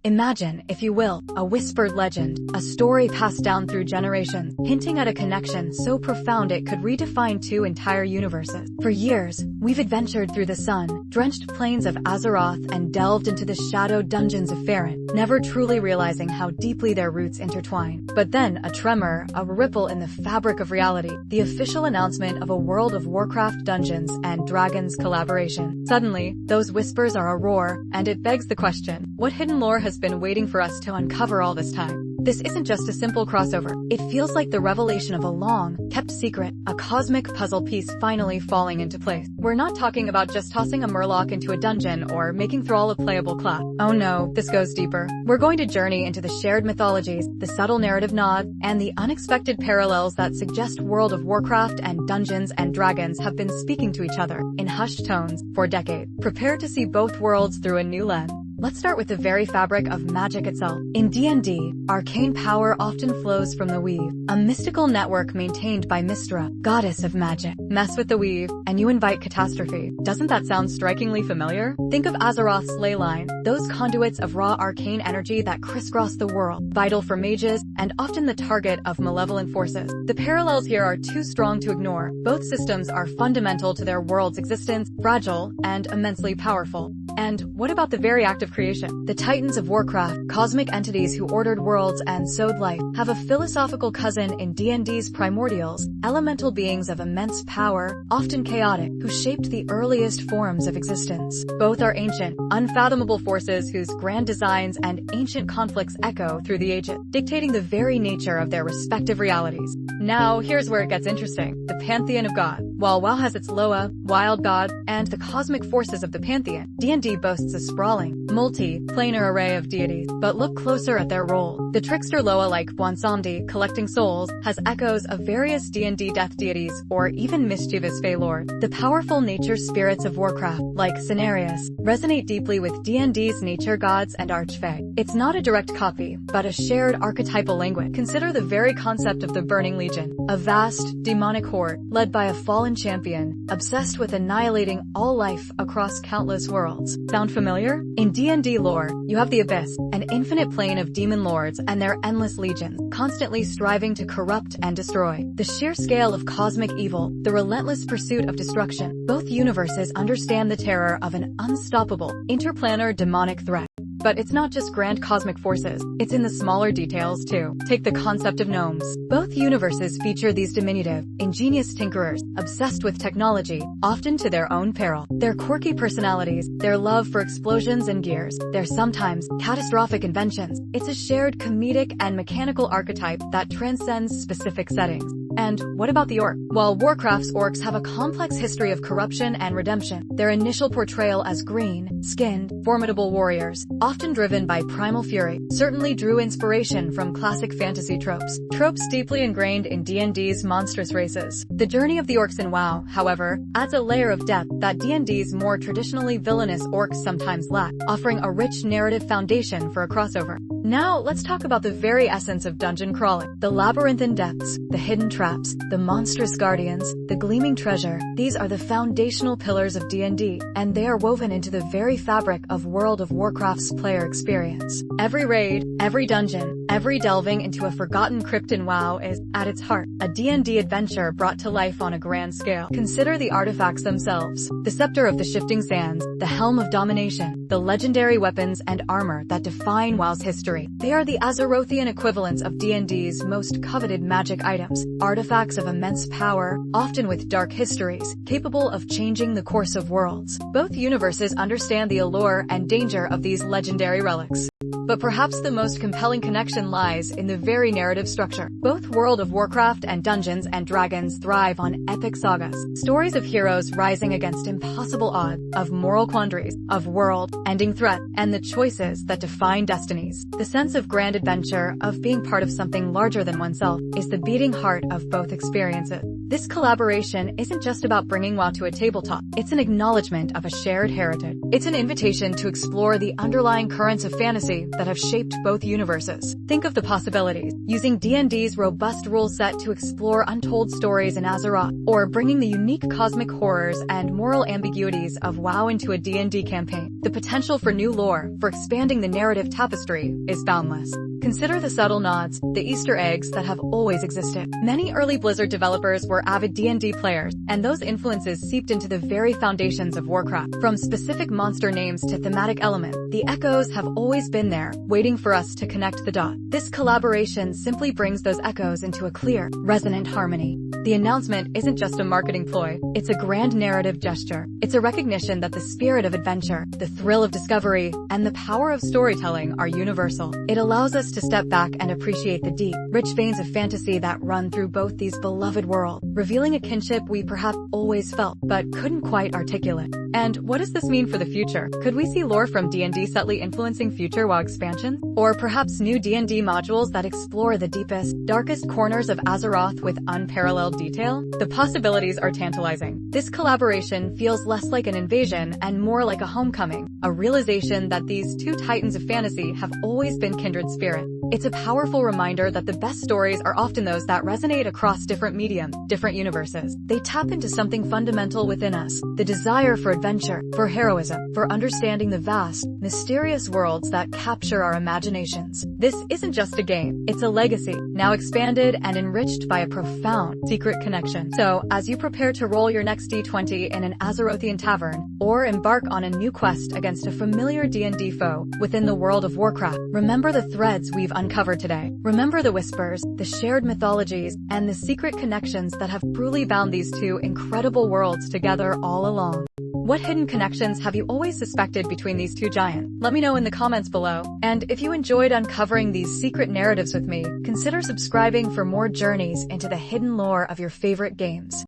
Imagine, if you will, a whispered legend, a story passed down through generations, hinting at a connection so profound it could redefine two entire universes. For years, we've adventured through the sun-drenched plains of Azeroth and delved into the shadowed dungeons of Faerûn, never truly realizing how deeply their roots intertwine. But then, a tremor, a ripple in the fabric of reality, the official announcement of a World of Warcraft Dungeons and Dragons collaboration. Suddenly, those whispers are a roar, and it begs the question, what hidden lore has been waiting for us to uncover all this time? This isn't just a simple crossover. It feels like the revelation of a long-kept secret, a cosmic puzzle piece finally falling into place. We're not talking about just tossing a murloc into a dungeon or making Thrall a playable class. Oh no, this goes deeper. We're going to journey into the shared mythologies, the subtle narrative nods, and the unexpected parallels that suggest World of Warcraft and Dungeons and Dragons have been speaking to each other, in hushed tones, for decades. Prepare to see both worlds through a new lens. Let's start with the very fabric of magic itself. In D&D, arcane power often flows from the Weave, a mystical network maintained by Mystra, goddess of magic. Mess with the Weave, and you invite catastrophe. Doesn't that sound strikingly familiar? Think of Azeroth's ley line, those conduits of raw arcane energy that crisscross the world, vital for mages, and often the target of malevolent forces. The parallels here are too strong to ignore. Both systems are fundamental to their world's existence, fragile and immensely powerful. And what about the very act of creation? The Titans of Warcraft, cosmic entities who ordered worlds and sowed life, have a philosophical cousin in D&D's Primordials, elemental beings of immense power, often chaotic, who shaped the earliest forms of existence. Both are ancient, unfathomable forces whose grand designs and ancient conflicts echo through the ages, dictating the very nature of their respective realities. Now, here's where it gets interesting. The Pantheon of God. While WoW has its Loa, wild gods, and the cosmic forces of the Pantheon, D&D boasts a sprawling, multi-planar array of deities. But look closer at their role. The trickster Loa, like Bwonsamdi, collecting souls, has echoes of various D&D death deities, or even mischievous Fey lords. The powerful nature spirits of Warcraft, like Cenarius, resonate deeply with D&D's nature gods and archfey. It's not a direct copy, but a shared archetypal language. Consider the very concept of the Burning Legion, a vast, demonic horde, led by a fallen champion, obsessed with annihilating all life across countless worlds. Sound familiar? In D&D lore, you have the Abyss, an infinite plane of demon lords and their endless legions, constantly striving to corrupt and destroy. The sheer scale of cosmic evil, the relentless pursuit of destruction. Both universes understand the terror of an unstoppable, interplanar demonic threat. But it's not just grand cosmic forces, it's in the smaller details too. Take the concept of gnomes. Both universes feature these diminutive, ingenious tinkerers, obsessed with technology, often to their own peril. Their quirky personalities, their love for explosions and gears, their sometimes catastrophic inventions. It's a shared comedic and mechanical archetype that transcends specific settings. And what about the orc? While Warcraft's orcs have a complex history of corruption and redemption, their initial portrayal as green-skinned, formidable warriors, often driven by primal fury, certainly drew inspiration from classic fantasy tropes. Tropes deeply ingrained in D&D's monstrous races. The journey of the orcs in WoW, however, adds a layer of depth that D&D's more traditionally villainous orcs sometimes lack, offering a rich narrative foundation for a crossover. Now, let's talk about the very essence of dungeon crawling. The labyrinthine depths, the hidden traps, the monstrous guardians, the gleaming treasure. These are the foundational pillars of D&D, and they are woven into the very fabric of World of Warcraft's player experience. Every raid, every dungeon, every delving into a forgotten crypt in WoW is, at its heart, a D&D adventure brought to life on a grand scale. Consider the artifacts themselves. The Scepter of the Shifting Sands, the Helm of Domination, the legendary weapons and armor that define WoW's history. They are the Azerothian equivalents of D&D's most coveted magic items, artifacts of immense power, often with dark histories, capable of changing the course of worlds. Both universes understand the allure and danger of these legendary relics. But perhaps the most compelling connection lies in the very narrative structure. Both World of Warcraft and Dungeons and Dragons thrive on epic sagas, stories of heroes rising against impossible odds, of moral quandaries, of world-ending threat, and the choices that define destinies. The sense of grand adventure, of being part of something larger than oneself, is the beating heart of both experiences. This collaboration isn't just about bringing WoW to a tabletop, it's an acknowledgement of a shared heritage. It's an invitation to explore the underlying currents of fantasy that have shaped both universes. Think of the possibilities, using D&D's robust rule set to explore untold stories in Azeroth, or bringing the unique cosmic horrors and moral ambiguities of WoW into a D&D campaign. The potential for new lore, for expanding the narrative tapestry, is boundless. Consider the subtle nods, the Easter eggs that have always existed. Many early Blizzard developers were avid D&D players, and those influences seeped into the very foundations of Warcraft. From specific monster names to thematic elements, the echoes have always been there, waiting for us to connect the dots. This collaboration simply brings those echoes into a clear, resonant harmony. The announcement isn't just a marketing ploy, it's a grand narrative gesture. It's a recognition that the spirit of adventure, the thrill of discovery, and the power of storytelling are universal. It allows us to step back and appreciate the deep, rich veins of fantasy that run through both these beloved worlds, revealing a kinship we perhaps always felt, but couldn't quite articulate. And what does this mean for the future? Could we see lore from D&D subtly influencing future WoW expansions? Or perhaps new D&D modules that explore the deepest, darkest corners of Azeroth with unparalleled detail? The possibilities are tantalizing. This collaboration feels less like an invasion and more like a homecoming, a realization that these two titans of fantasy have always been kindred spirits. It's a powerful reminder that the best stories are often those that resonate across different mediums, different universes. They tap into something fundamental within us, the desire for adventure, for heroism, for understanding the vast, mysterious worlds that capture our imaginations. This isn't just a game, it's a legacy, now expanded and enriched by a profound, secret connection. So, as you prepare to roll your next D20 in an Azerothian tavern, or embark on a new quest against a familiar D&D foe within the world of Warcraft, remember the threads we've uncovered today. Remember the whispers, the shared mythologies, and the secret connections that have truly bound these two incredible worlds together all along. What hidden connections have you always suspected between these two giants? Let me know in the comments below. And if you enjoyed uncovering these secret narratives with me, consider subscribing for more journeys into the hidden lore of your favorite games.